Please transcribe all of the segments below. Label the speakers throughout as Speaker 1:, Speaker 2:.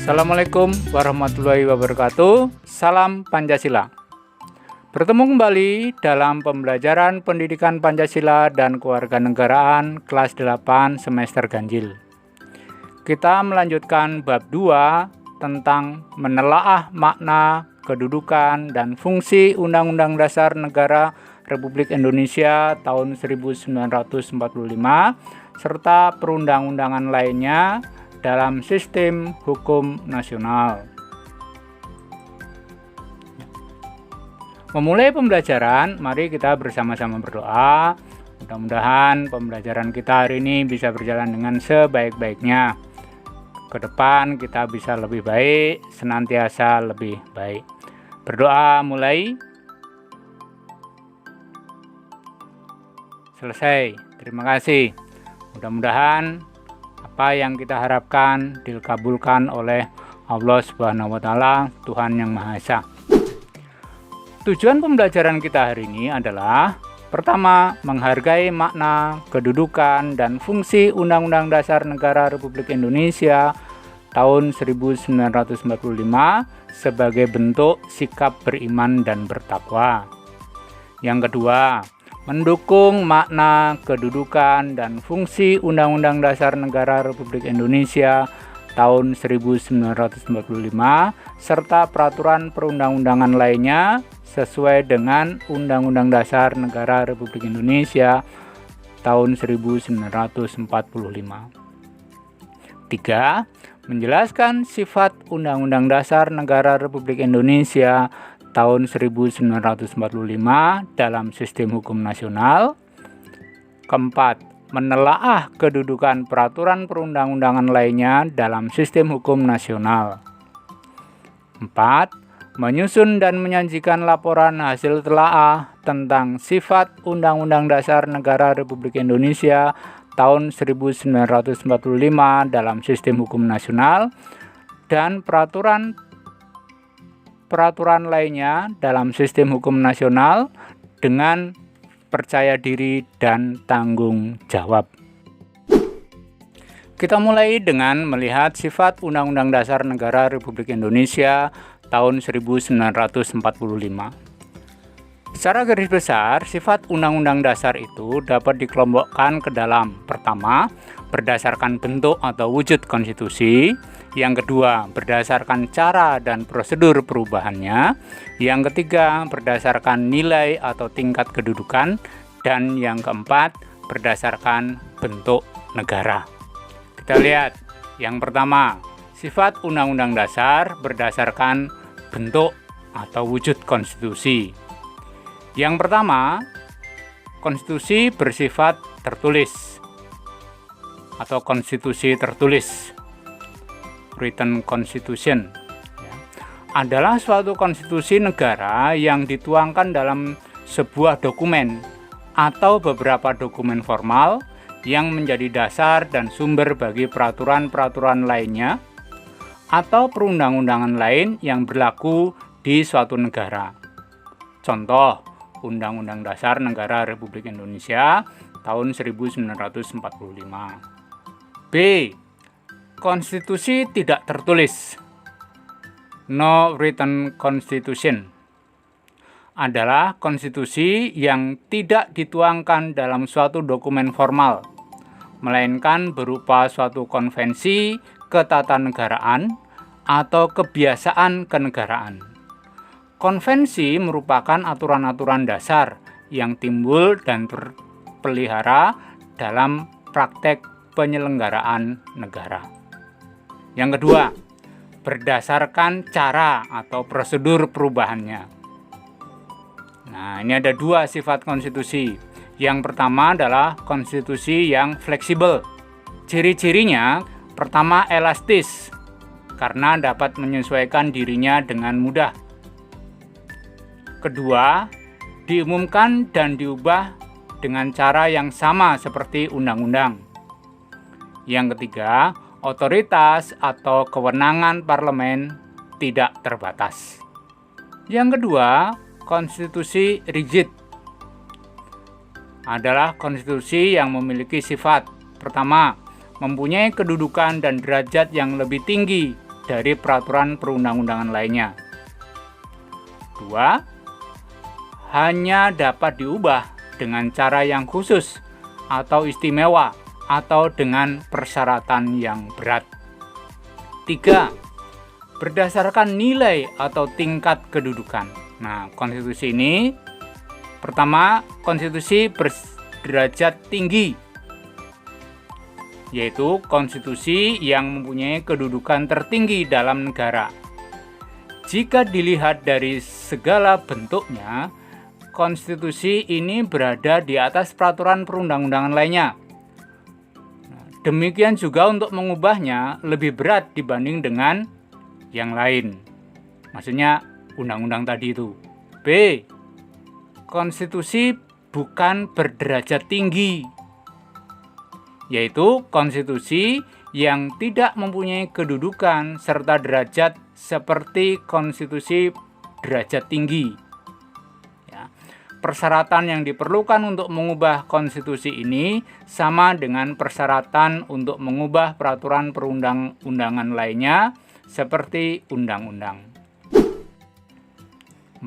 Speaker 1: Assalamualaikum warahmatullahi wabarakatuh. Salam Pancasila. Bertemu kembali dalam pembelajaran pendidikan Pancasila dan kewarganegaraan kelas 8 semester ganjil. Kita melanjutkan bab 2 tentang menelaah makna, kedudukan, dan fungsi Undang-Undang Dasar Negara Republik Indonesia tahun 1945 serta perundang-undangan lainnya dalam sistem hukum nasional. Memulai pembelajaran, mari kita bersama-sama berdoa. Mudah-mudahan pembelajaran kita hari ini bisa berjalan dengan sebaik-baiknya. Ke depan kita bisa lebih baik, senantiasa lebih baik. Berdoa mulai. Selesai. Terima kasih. Mudah-mudahan apa yang kita harapkan dikabulkan oleh Allah Subhanahu wa Ta'ala, Tuhan yang Maha Esa. Tujuan pembelajaran kita hari ini adalah pertama, menghargai makna, kedudukan, dan fungsi Undang-Undang Dasar Negara Republik Indonesia tahun 1945 sebagai bentuk sikap beriman dan bertakwa. Yang kedua, mendukung makna, kedudukan, dan fungsi Undang-Undang Dasar Negara Republik Indonesia tahun 1945 serta peraturan perundang-undangan lainnya sesuai dengan Undang-Undang Dasar Negara Republik Indonesia tahun 1945. 3. Menjelaskan sifat Undang-Undang Dasar Negara Republik Indonesia tahun 1945 dalam sistem hukum nasional. Keempat, menelaah kedudukan peraturan perundang-undangan lainnya dalam sistem hukum nasional. 4. Menyusun dan menyajikan laporan hasil telaah tentang sifat Undang-Undang Dasar Negara Republik Indonesia tahun 1945 dalam sistem hukum nasional dan peraturan lainnya dalam sistem hukum nasional dengan percaya diri dan tanggung jawab. Kita mulai dengan melihat sifat Undang-Undang Dasar Negara Republik Indonesia tahun 1945. Secara garis besar, sifat Undang-Undang Dasar itu dapat dikelompokkan ke dalam: pertama, berdasarkan bentuk atau wujud konstitusi; yang kedua, berdasarkan cara dan prosedur perubahannya; yang ketiga, berdasarkan nilai atau tingkat kedudukan; dan yang keempat, berdasarkan bentuk negara. Kita lihat yang pertama, sifat Undang-Undang Dasar berdasarkan bentuk atau wujud konstitusi. Yang pertama, konstitusi bersifat tertulis atau konstitusi tertulis, written constitution, adalah suatu konstitusi negara yang dituangkan dalam sebuah dokumen atau beberapa dokumen formal yang menjadi dasar dan sumber bagi peraturan-peraturan lainnya atau perundang-undangan lain yang berlaku di suatu negara. Contoh, Undang-Undang Dasar Negara Republik Indonesia tahun 1945. B. Konstitusi tidak tertulis, no written constitution, adalah konstitusi yang tidak dituangkan dalam suatu dokumen formal, melainkan berupa suatu konvensi ketatanegaraan atau kebiasaan kenegaraan. Konvensi merupakan aturan-aturan dasar yang timbul dan terpelihara dalam praktek penyelenggaraan negara. Yang kedua, berdasarkan cara atau prosedur perubahannya. Nah, ini ada dua sifat konstitusi. Yang pertama adalah konstitusi yang fleksibel. Ciri-cirinya, pertama, elastis, karena dapat menyesuaikan dirinya dengan mudah. Kedua, diumumkan dan diubah dengan cara yang sama seperti undang-undang. Yang ketiga, otoritas atau kewenangan parlemen tidak terbatas. Yang kedua, konstitusi rigid adalah konstitusi yang memiliki sifat: pertama, mempunyai kedudukan dan derajat yang lebih tinggi dari peraturan perundang-undangan lainnya. 2. Hanya dapat diubah dengan cara yang khusus atau istimewa atau dengan persyaratan yang berat. 3. Berdasarkan nilai atau tingkat kedudukan. Nah, konstitusi ini pertama, konstitusi berderajat tinggi, yaitu konstitusi yang mempunyai kedudukan tertinggi dalam negara. Jika dilihat dari segala bentuknya, konstitusi ini berada di atas peraturan perundang-undangan lainnya. Demikian juga untuk mengubahnya lebih berat dibanding dengan yang lain. Maksudnya undang-undang tadi itu. B. Konstitusi bukan berderajat tinggi, yaitu konstitusi yang tidak mempunyai kedudukan serta derajat seperti konstitusi derajat tinggi. Persyaratan yang diperlukan untuk mengubah konstitusi ini sama dengan persyaratan untuk mengubah peraturan perundang-undangan lainnya seperti undang-undang. 4.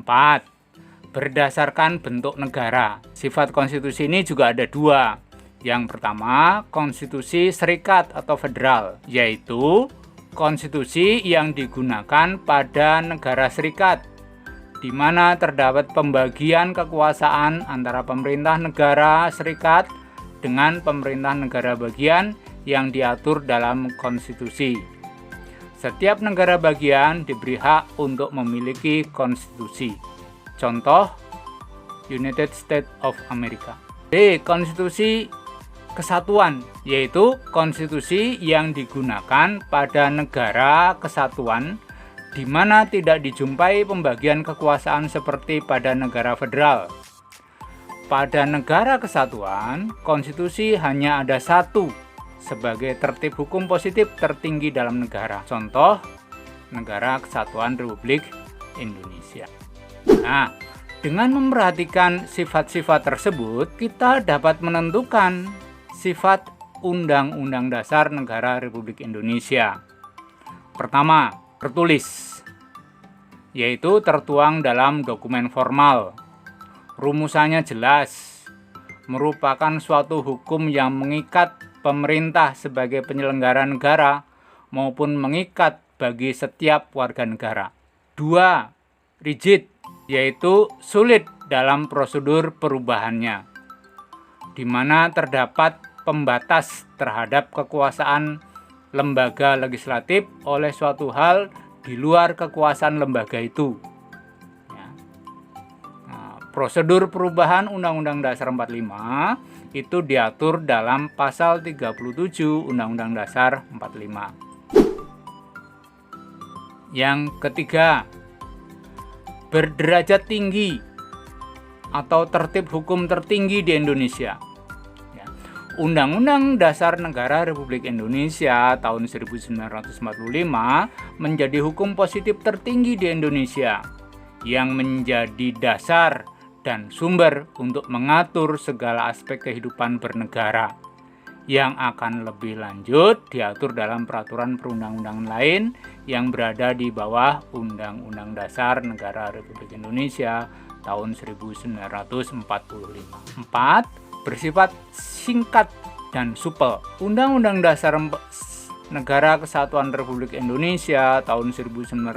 Speaker 1: Berdasarkan bentuk negara. Sifat konstitusi ini juga ada 2. Yang pertama, konstitusi serikat atau federal, yaitu konstitusi yang digunakan pada negara serikat, di mana terdapat pembagian kekuasaan antara pemerintah negara serikat dengan pemerintah negara bagian yang diatur dalam konstitusi. Setiap negara bagian diberi hak untuk memiliki konstitusi. Contoh, United States of America. B. Konstitusi kesatuan, yaitu konstitusi yang digunakan pada negara kesatuan di mana tidak dijumpai pembagian kekuasaan seperti pada negara federal. Pada negara kesatuan, konstitusi hanya ada satu sebagai tertib hukum positif tertinggi dalam negara. Contoh, Negara Kesatuan Republik Indonesia. Nah, dengan memperhatikan sifat-sifat tersebut, kita dapat menentukan sifat Undang-Undang Dasar Negara Republik Indonesia. Pertama, tertulis, yaitu tertuang dalam dokumen formal. Rumusannya jelas, merupakan suatu hukum yang mengikat pemerintah sebagai penyelenggara negara maupun mengikat bagi setiap warga negara. 2. Rigid, yaitu sulit dalam prosedur perubahannya, di mana terdapat pembatas terhadap kekuasaan lembaga legislatif oleh suatu hal di luar kekuasaan lembaga itu. Prosedur perubahan Undang-Undang Dasar 45 itu diatur dalam pasal 37 Undang-Undang Dasar 45. Yang ketiga, berderajat tinggi atau tertib hukum tertinggi di Indonesia. Undang-Undang Dasar Negara Republik Indonesia tahun 1945 menjadi hukum positif tertinggi di Indonesia yang menjadi dasar dan sumber untuk mengatur segala aspek kehidupan bernegara, yang akan lebih lanjut diatur dalam peraturan perundang-undangan lain yang berada di bawah Undang-Undang Dasar Negara Republik Indonesia tahun 1945. 4. Bersifat singkat dan supel. Undang-Undang Dasar Negara Kesatuan Republik Indonesia tahun 1945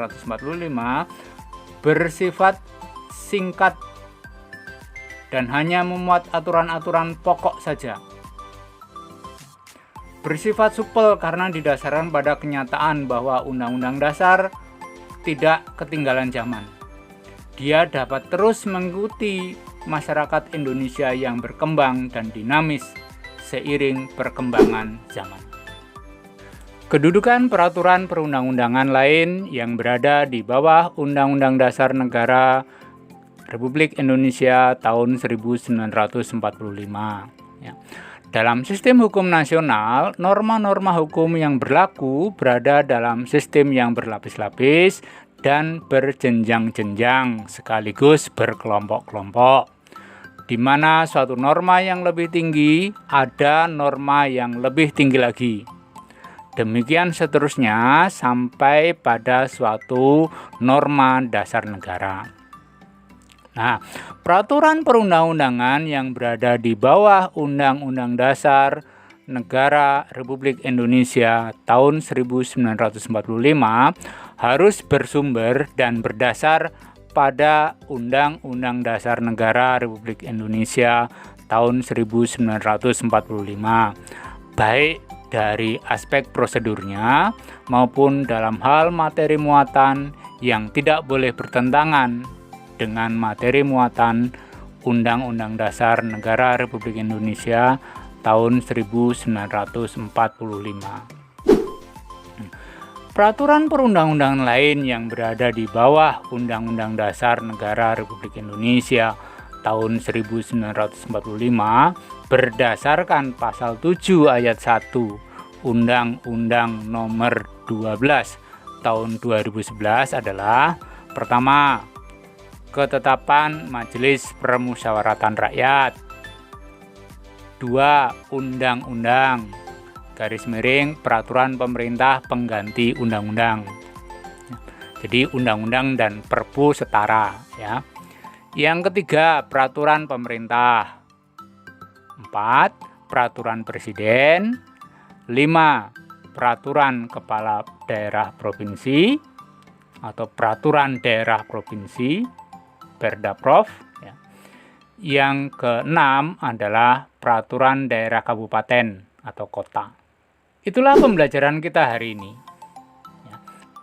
Speaker 1: bersifat singkat dan hanya memuat aturan-aturan pokok saja. Bersifat supel karena didasarkan pada kenyataan bahwa Undang-Undang Dasar tidak ketinggalan zaman. Dia dapat terus mengikuti masyarakat Indonesia yang berkembang dan dinamis seiring perkembangan zaman. Kedudukan peraturan perundang-undangan lain yang berada di bawah Undang-Undang Dasar Negara Republik Indonesia tahun 1945. Dalam sistem hukum nasional, norma-norma hukum yang berlaku berada dalam sistem yang berlapis-lapis dan berjenjang-jenjang sekaligus berkelompok-kelompok, di mana suatu norma yang lebih tinggi ada norma yang lebih tinggi lagi. Demikian seterusnya sampai pada suatu norma dasar negara. Nah, peraturan perundang-undangan yang berada di bawah Undang-Undang Dasar Negara Republik Indonesia tahun 1945 harus bersumber dan berdasar pada Undang-Undang Dasar Negara Republik Indonesia tahun 1945, baik dari aspek prosedurnya maupun dalam hal materi muatan yang tidak boleh bertentangan dengan materi muatan Undang-Undang Dasar Negara Republik Indonesia tahun 1945. Peraturan perundang-undangan lain yang berada di bawah Undang-Undang Dasar Negara Republik Indonesia tahun 1945 berdasarkan pasal 7 ayat 1 Undang-Undang Nomor 12 tahun 2011 adalah: pertama, ketetapan Majelis Permusyawaratan Rakyat. 2. Undang-undang peraturan pemerintah pengganti undang-undang. Jadi undang-undang dan perpu setara, ya. Yang ketiga, peraturan pemerintah. 4. Peraturan presiden. 5. Peraturan kepala daerah provinsi atau peraturan daerah provinsi, Perdaprov, ya. Yang keenam adalah peraturan daerah kabupaten atau kota. Itulah pembelajaran kita hari ini.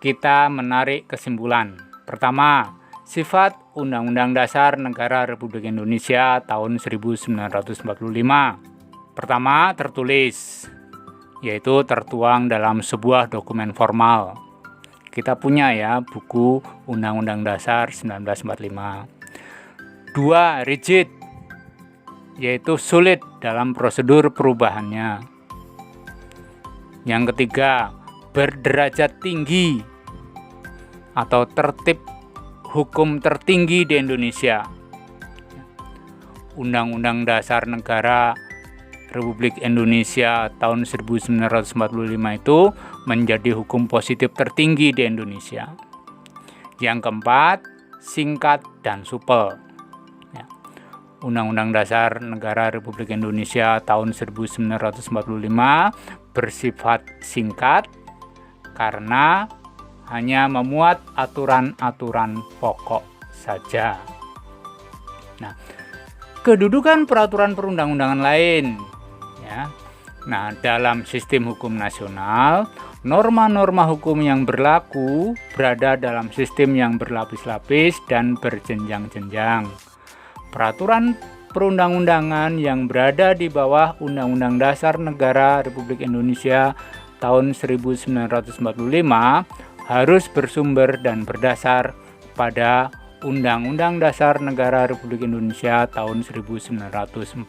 Speaker 1: Kita menarik kesimpulan. Pertama, sifat Undang-Undang Dasar Negara Republik Indonesia tahun 1945. Pertama, tertulis, yaitu tertuang dalam sebuah dokumen formal. Kita punya ya buku Undang-Undang Dasar 1945. 2. Rigid, yaitu sulit dalam prosedur perubahannya. Yang ketiga, berderajat tinggi atau tertib hukum tertinggi di Indonesia. Undang-Undang Dasar Negara Republik Indonesia tahun 1945 itu menjadi hukum positif tertinggi di Indonesia. Yang keempat, singkat dan supel. Undang-Undang Dasar Negara Republik Indonesia tahun 1945 bersifat singkat karena hanya memuat aturan-aturan pokok saja. Nah, kedudukan peraturan perundang-undangan lain, ya. Nah, dalam sistem hukum nasional, norma-norma hukum yang berlaku berada dalam sistem yang berlapis-lapis dan berjenjang-jenjang. Peraturan perundang-undangan yang berada di bawah Undang-Undang Dasar Negara Republik Indonesia tahun 1945 harus bersumber dan berdasar pada Undang-Undang Dasar Negara Republik Indonesia tahun 1945.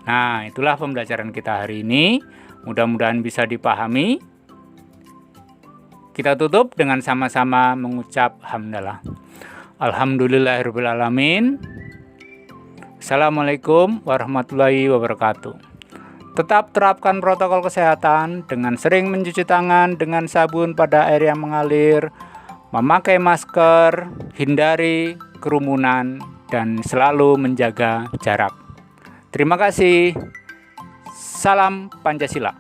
Speaker 1: Nah, itulah pembelajaran kita hari ini. Mudah-mudahan bisa dipahami. Kita tutup dengan sama-sama mengucap hamdalah. Alhamdulillahirrahmanirrahim. Assalamualaikum warahmatullahi wabarakatuh. Tetap terapkan protokol kesehatan dengan sering mencuci tangan dengan sabun pada air yang mengalir, memakai masker, hindari kerumunan, dan selalu menjaga jarak. Terima kasih. Salam Pancasila.